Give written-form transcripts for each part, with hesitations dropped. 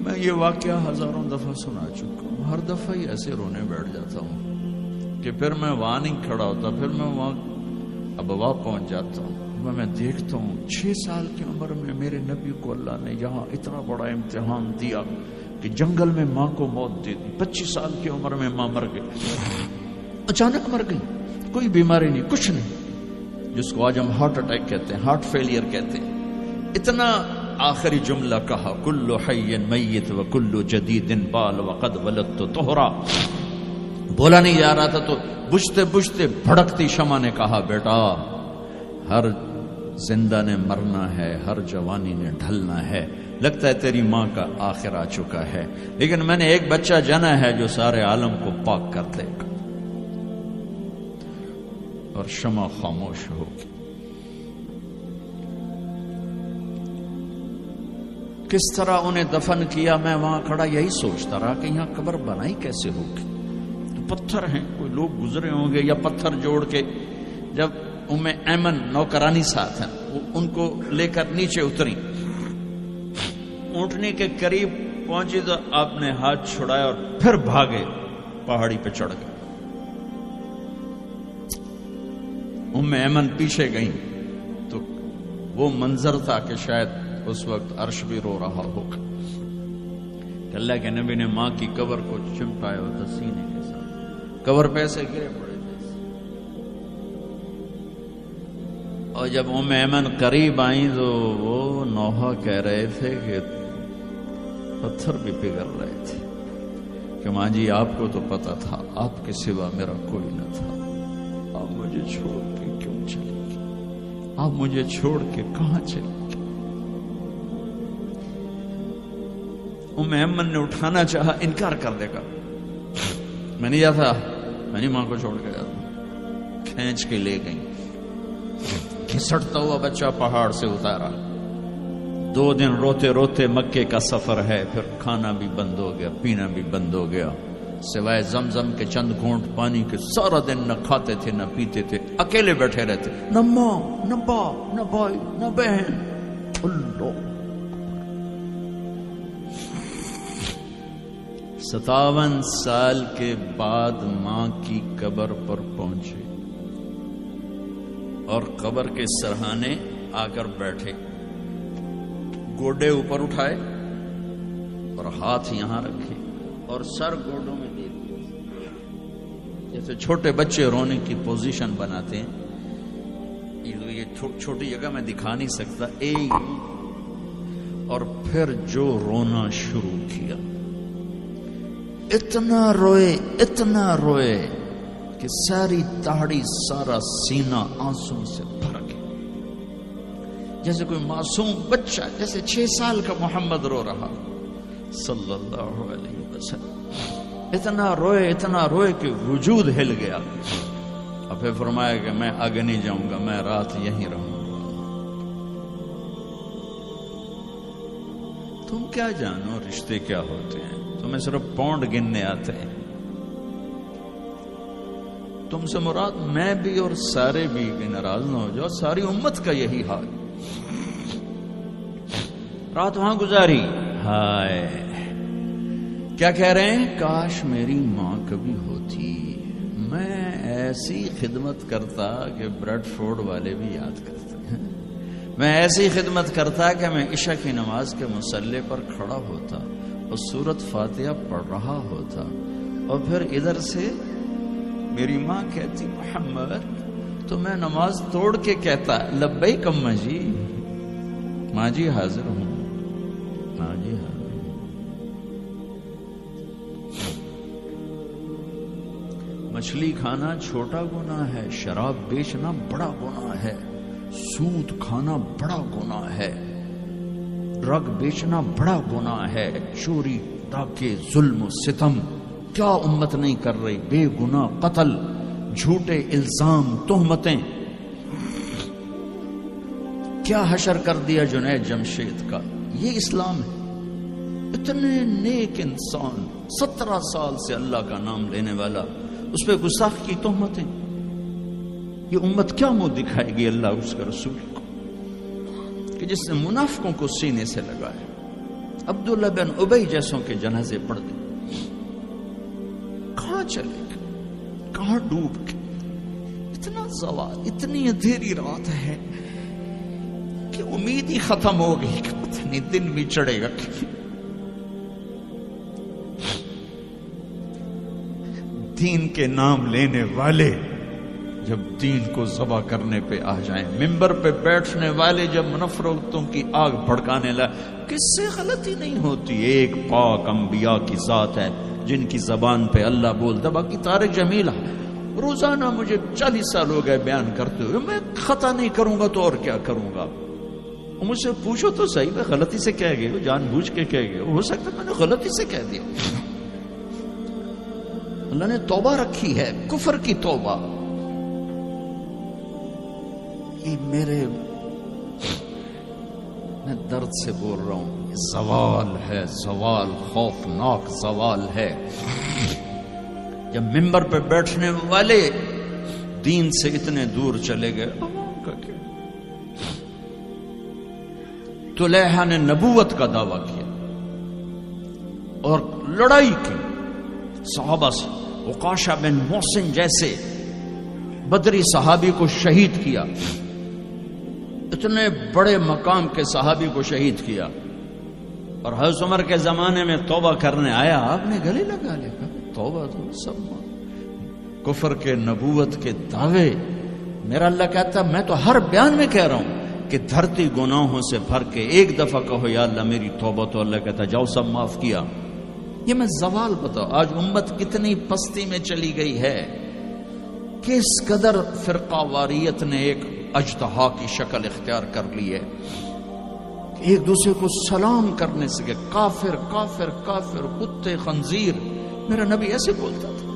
میں یہ واقعہ ہزاروں دفعہ سنا چکا ہوں، ہر دفعہ ہی ایسے رونے بیٹھ جاتا ہوں کہ پھر میں وہاں نہیں کھڑا ہوتا، پھر میں وہاں ابوا پہنچ جاتا ہوں، میں دیکھتا ہوں 6 سال کی عمر میں میرے نبی کو اللہ نے یہاں اتنا بڑا امتحان دیا کہ جنگل میں ماں کو موت دے دی، 25 سال کی عمر میں ماں مر گئی، اچانک مر گئی، کوئی بیماری نہیں، کچھ نہیں، جس کو آج ہم ہارٹ اٹیک کہتے ہیں، ہارٹ فیلئر کہتے ہیں، اتنا آخری جملہ کہا کل حی میت و کل جدید بال وقد ولدت طہرا، بولا نہیں جا رہا تھا تو بجھتے بجھتے بھڑکتی شمع نے کہا بیٹا ہر زندہ نے مرنا ہے، ہر جوانی نے ڈھلنا ہے، لگتا ہے تیری ماں کا آخر آ چکا ہے، لیکن میں نے ایک بچہ جنا ہے جو سارے عالم کو پاک کر دے گا۔ اور شمع خاموش ہوگی۔ کس طرح انہیں دفن کیا، میں وہاں کھڑا یہی سوچتا رہا کہ یہاں قبر بنائی کیسے ہوگی، تو پتھر ہیں، کوئی لوگ گزرے ہوں گے یا پتھر جوڑ کے۔ جب ایمن نوکرانی ساتھ ہیں، ان کو لے کر نیچے اتری، اونٹنی کے قریب پہنچی تو آپ نے ہاتھ چھڑایا اور پھر بھاگے، پہاڑی پہ چڑھ گئے۔ ایمن پیچھے گئیں تو وہ منظر تھا کہ شاید اس وقت عرش بھی رو رہا ہوگا کہ اللہ کے نبی نے ماں کی قبر کو چمٹایا ہوتا سینے کے ساتھ، قبر پہ ایسے گرے پڑے تھے۔ اور جب ایمن قریب آئیں تو وہ نوحہ کہہ رہے تھے کہ پتھر بھی پگھل رہے تھے کہ ماں جی آپ کو تو پتا تھا آپ کے سوا میرا کوئی نہ تھا، آپ مجھے چھوڑ کے کیوں چلے گی، آپ مجھے چھوڑ کے کہاں چلے گی۔ ایمن نے اٹھانا چاہا، انکار کر دے گا، میں نہیں جاتا، میں نہیں ماں کو چھوڑ کے جاتا، کھینچ کے لے گئی، گھسٹتا ہوا بچہ پہاڑ سے اتارا۔ 2 دن روتے روتے مکے کا سفر ہے، پھر کھانا بھی بند ہو گیا، پینا بھی بند ہو گیا، سوائے زمزم کے چند گھونٹ پانی کے سارا دن نہ کھاتے تھے نہ پیتے تھے، اکیلے بیٹھے رہتے، نہ ماں نہ باپ نہ بھائی نہ بہن۔ اللہ 57 سال کے بعد ماں کی قبر پر پہنچے اور قبر کے سرہانے آ کر بیٹھے، گوڈے اوپر اٹھائے اور ہاتھ یہاں رکھے اور سر گوڈوں میں دے دیا، جیسے چھوٹے بچے رونے کی پوزیشن بناتے ہیں۔ یہ چھوٹی جگہ میں دکھا نہیں سکتا، اور پھر جو رونا شروع کیا، اتنا روئے کہ ساری داڑھی سارا سینہ آنسوں سے بھر گیا، جیسے کوئی معصوم بچہ، جیسے 6 سال کا محمد رو رہا صلی اللہ علیہ وسلم، اتنا روئے کہ وجود ہل گیا۔ اور پھر فرمایا کہ میں آگے نہیں جاؤں گا، میں رات یہیں رہوں گا۔ تم کیا جانو رشتے کیا ہوتے ہیں، تمہیں صرف پاؤنڈ گننے آتے ہیں۔ تم سے مراد میں بھی اور سارے بھی ناراض نہ ہو جاؤ، ساری امت کا یہی حال۔ رات وہاں گزاری، ہائے کیا کہہ رہے ہیں، کاش میری ماں کبھی ہوتی، میں ایسی خدمت کرتا کہ بریڈ فورڈ والے بھی یاد کرتے ہیں، میں ایسی خدمت کرتا کہ میں عشاء کی نماز کے مصلی پر کھڑا ہوتا اور سورت فاتحہ پڑھ رہا ہوتا، اور پھر ادھر سے میری ماں کہتی محمد، تو میں نماز توڑ کے کہتا لبیک اماں جی، ماں جی حاضر ہوں، ماں جی حاضر ہوں۔ مچھلی کھانا چھوٹا گناہ ہے، شراب بیچنا بڑا گناہ ہے، سود کھانا بڑا گناہ ہے، ڈرگ بیچنا بڑا گناہ ہے، چوری ڈاکے ظلم و ستم کیا امت نہیں کر رہی، بے گناہ قتل، جھوٹے الزام تہمتیں، کیا حشر کر دیا جنید جمشید کا۔ یہ اسلام ہے۔ اتنے نیک انسان، 17 سال سے اللہ کا نام لینے والا، اس پہ گستاخ کی تہمتیں، یہ امت کیا منہ دکھائے گی اللہ اس کے رسول کو کہ جس نے منافقوں کو سینے سے لگایا، عبداللہ بن ابی جیسوں کے جنازے پڑھ دیں. کہاں چلے گئے, کہاں ڈوب گئے؟ اتنا زوال, اتنی اندھیری رات ہے کہ امید ہی ختم ہو گئی کہ پتہ نہیں دن بھی چڑھے گا. دین کے نام لینے والے جب دین کو ذبح کرنے پہ آ جائیں, ممبر پہ بیٹھنے والے جب نفرتوں کی آگ بھڑکانے لگے, کس سے غلطی نہیں ہوتی. ایک پاک انبیاء کی ذات ہے جن کی زبان پہ اللہ بولتا. باقی طارق جمیل روزانہ مجھے 40 سال ہو گئے بیان کرتے ہوئے, میں خطا نہیں کروں گا تو اور کیا کروں گا. مجھ سے پوچھو تو صحیح, میں غلطی سے کہہ گئے, جان بوجھ کے کہہ گئے, ہو سکتا میں نے غلطی سے کہہ دیا. اللہ نے توبہ رکھی ہے, کفر کی توبہ. یہ میں درد سے بول رہا ہوں, یہ زوال ہے, زوال, خوفناک زوال ہے. جب ممبر پہ بیٹھنے والے دین سے اتنے دور چلے گئے, طلیحہ نے نبوت کا دعویٰ کیا اور لڑائی کی صحابہ سے. عکاشہ بن محسن جیسے بدری صحابی کو شہید کیا, اتنے بڑے مقام کے صحابی کو شہید کیا. اور حضرت عمر کے زمانے میں توبہ کرنے آیا, آپ نے گلے لگا لیا, توبہ تو سب کفر کے نبوت کے دعوے. میرا اللہ کہتا میں تو ہر بیان میں کہہ رہا ہوں کہ دھرتی گناہوں سے بھر کے ایک دفعہ کہو یا اللہ میری توبہ, تو اللہ کہتا جاؤ سب معاف کیا. یہ میں زوال بتاؤ. آج امت کتنی پستی میں چلی گئی ہے, کس قدر فرقہ واریت نے ایک اجتہا کی شکل اختیار کر لی ہے. ایک دوسرے کو سلام کرنے سے کافر کافر کافر, کتے خنزیر. میرا نبی ایسے بولتا تھا.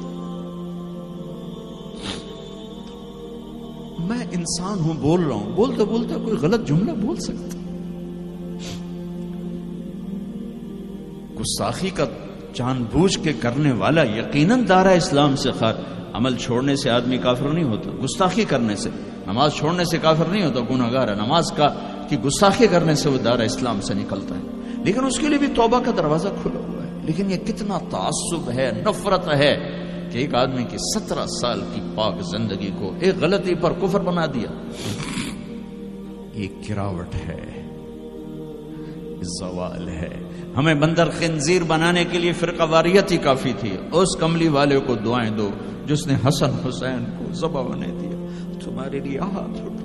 میں انسان ہوں, بول رہا ہوں, بولتا بولتا کوئی غلط جملہ بول سکتا. گستاخی کا جان بوجھ کے کرنے والا یقیناً دائرہ اسلام سے خارج. عمل چھوڑنے سے آدمی کافر نہیں ہوتا, گستاخی کرنے سے. نماز چھوڑنے سے کافر نہیں ہوتا, گناہگار ہے. نماز کی گستاخی کرنے سے وہ دائرہ اسلام سے نکلتا ہے, لیکن اس کے لیے بھی توبہ کا دروازہ کھلا ہوا ہے. لیکن یہ کتنا تعصب ہے, نفرت ہے کہ ایک آدمی کی 17 سال کی پاک زندگی کو ایک غلطی پر کفر بنا دیا. ایک گراوٹ ہے, زوال ہے. ہمیں بندر خنزیر بنانے کے لیے فرقہ واریت ہی کافی تھی. اس کملی والے کو دعائیں دو جس نے حسن حسین کو ذبح ہونے دیا. تمہارے لیے ہاتھ اٹھو,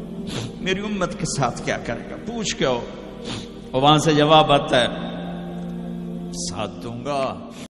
میری امت کے ساتھ کیا کرے گا, پوچھ کے ہو. اور وہاں سے جواب آتا ہے ساتھ دوں گا.